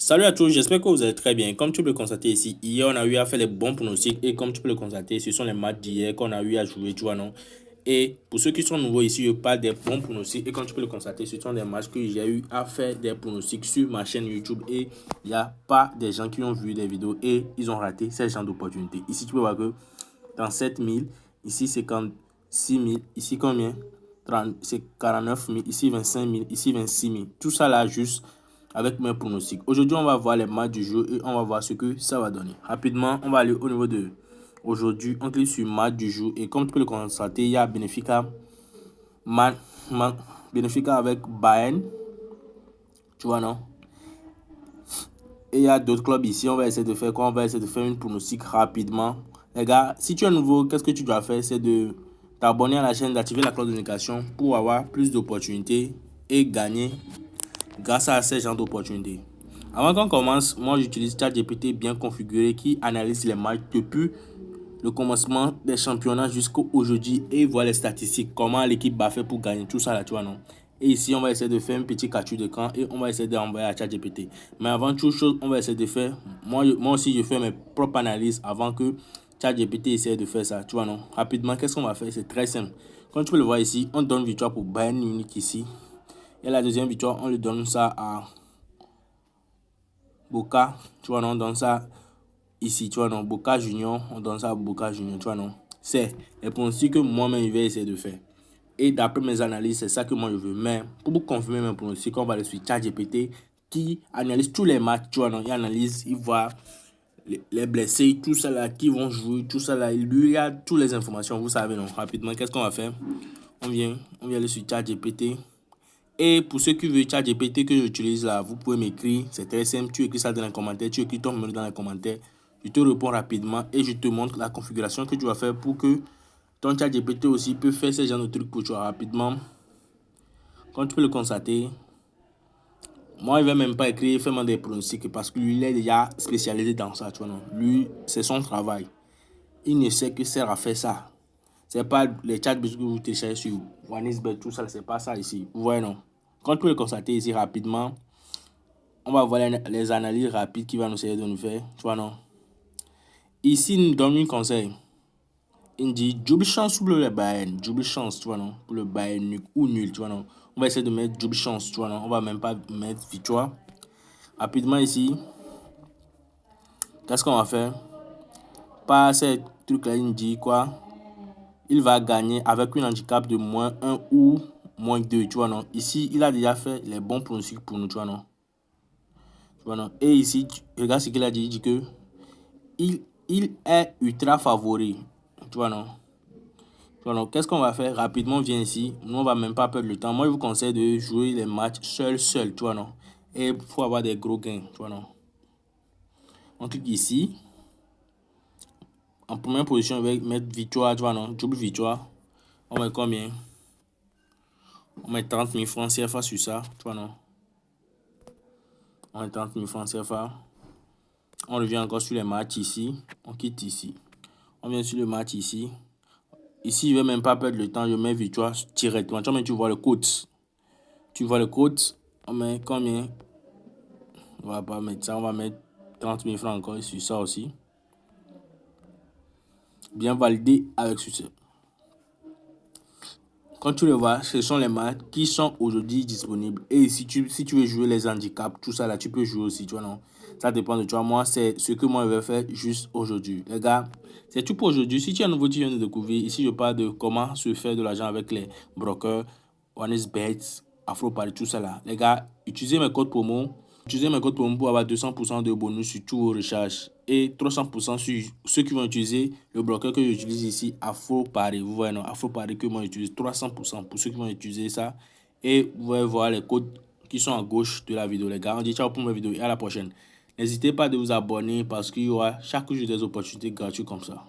Salut à tous, j'espère que vous allez très bien. Comme tu peux le constater ici, hier on a eu à faire les bons pronostics et comme tu peux le constater, ce sont les matchs d'hier qu'on a eu à jouer, tu vois, non? Et pour ceux qui sont nouveaux ici, je parle des bons pronostics et comme tu peux le constater, ce sont des matchs que j'ai eu à faire des pronostics sur ma chaîne YouTube et il n'y a pas des gens qui ont vu des vidéos et ils ont raté ces genre d'opportunités. Ici, tu peux voir que dans 7000, ici 56 000, ici combien? 30, c'est 49 000, ici 25 000, ici 26 000. Tout ça là juste avec mes pronostics. Aujourd'hui, on va voir les matchs du jeu et on va voir ce que ça va donner. Rapidement, on va aller au niveau de aujourd'hui. On clique sur match du jour et comme tu peux le constater, il y a Benfica, Benfica avec Bayern. Tu vois, non? Et il y a d'autres clubs ici. On va essayer de faire quoi? On va essayer de faire une pronostic rapidement. Les gars, si tu es nouveau, qu'est-ce que tu dois faire? C'est de t'abonner à la chaîne, d'activer la cloche de notification pour avoir plus d'opportunités et gagner grâce à ces genres d'opportunités. Avant qu'on commence, moi j'utilise ChatGPT bien configuré qui analyse les matchs depuis le commencement des championnats jusqu'à aujourd'hui et voit les statistiques, comment l'équipe va faire pour gagner, tout ça là, tu vois, non? Et ici, on va essayer de faire un petit capture d'écran et on va essayer d'envoyer à ChatGPT. Mais avant toute chose, on va essayer de faire, moi aussi, je fais mes propres analyses avant que ChatGPT essaie de faire ça, tu vois, non? Rapidement, qu'est-ce qu'on va faire? C'est très simple. Comme tu peux le voir ici, on donne victoire pour Bayern Munich ici. Et la deuxième victoire, on lui donne ça à Boca, tu vois, non? On donne ça ici, tu vois, non, Boca Junior, on donne ça à Boca Junior, tu vois, non. C'est les pronostics que moi-même je vais essayer de faire. Et d'après mes analyses, c'est ça que moi je veux. Mais pour vous confirmer mes pronostics, on va aller sur ChatGPT qui analyse tous les matchs, tu vois, non. Il analyse, il voit les blessés, tout ça là, qui vont jouer, tout ça là. Il a toutes les informations, vous savez, non. Rapidement, qu'est-ce qu'on va faire? On vient aller sur ChatGPT. Et pour ceux qui veulent ChatGPT que j'utilise là, vous pouvez m'écrire. C'est très simple. Tu écris ça dans les commentaires. Tu écris ton numéro dans les commentaires. Je te réponds rapidement et je te montre la configuration que tu vas faire pour que ton ChatGPT aussi peut faire ce genre de trucs pour toi rapidement. Comme tu peux le constater, moi, il ne va même pas écrire, fais-moi des pronostics parce que lui, il est déjà spécialisé dans ça. Tu vois, non? Lui, c'est son travail. Il ne sait que sert à faire ça. C'est pas les chatbots que vous téléchargez sur OneXBet, tout ça, c'est pas ça ici. Vous voyez, non? Quand tu peux le constater ici rapidement, on va voir les analyses rapides qui vont nous essayer de nous faire. Tu vois, non? Ici, il nous donne un conseil. Il dit double chance pour le Bayern. Double chance, tu vois, non? Pour le Bayern ou nul, tu vois, non? On va essayer de mettre double chance, tu vois, non? On va même pas mettre victoire. Rapidement ici, qu'est-ce qu'on va faire? Par ces trucs-là, il dit quoi? Il va gagner avec un handicap de -1 ou -2, tu vois, non? Ici, il a déjà fait les bons pronostics pour nous, tu vois, non? Tu vois, non? Et ici, regarde ce qu'il a dit. Il dit que il est ultra favori, tu vois, non? Tu vois, non? Qu'est-ce qu'on va faire? Rapidement, on vient ici. Nous, on va même pas perdre le temps. Moi, je vous conseille de jouer les matchs seul, tu vois, non? Et il faut avoir des gros gains, tu vois, non? On clique ici. En première position, on va mettre victoire, tu vois, non? Double victoire. On met combien? On met 30 000 francs CFA sur ça, tu vois, non? On met 30 000 francs CFA. On revient encore sur les matchs ici. On quitte ici. On vient sur le match ici. Ici, je ne vais même pas perdre le temps. Je mets victoire directement. Tu vois le code. Tu vois le code. On met combien? On va pas mettre ça. On va mettre 30 000 francs encore sur ça aussi. Bien validé avec succès. Quand tu le vois, ce sont les matchs qui sont aujourd'hui disponibles. Et si tu veux jouer les handicaps, tout ça là, tu peux jouer aussi, tu vois, non? Ça dépend de toi. Moi, c'est ce que moi je vais faire juste aujourd'hui. Les gars, c'est tout pour aujourd'hui. Si tu es nouveau, tu viens de découvrir. Ici, je parle de comment se faire de l'argent avec les brokers, OneXBet, AfroPari, tout ça là. Les gars, utilisez mes codes promo. Utilisez mes codes promo pour avoir 200% de bonus sur tous vos recharges et 300% sur ceux qui vont utiliser le bloqueur que j'utilise ici, AfroPari. Vous voyez, non, AfroPari que moi j'utilise 300% pour ceux qui vont utiliser ça. Et vous allez voir les codes qui sont à gauche de la vidéo, les gars. On dit ciao pour ma vidéo et à la prochaine. N'hésitez pas de vous abonner parce qu'il y aura chaque jour des opportunités gratuites comme ça.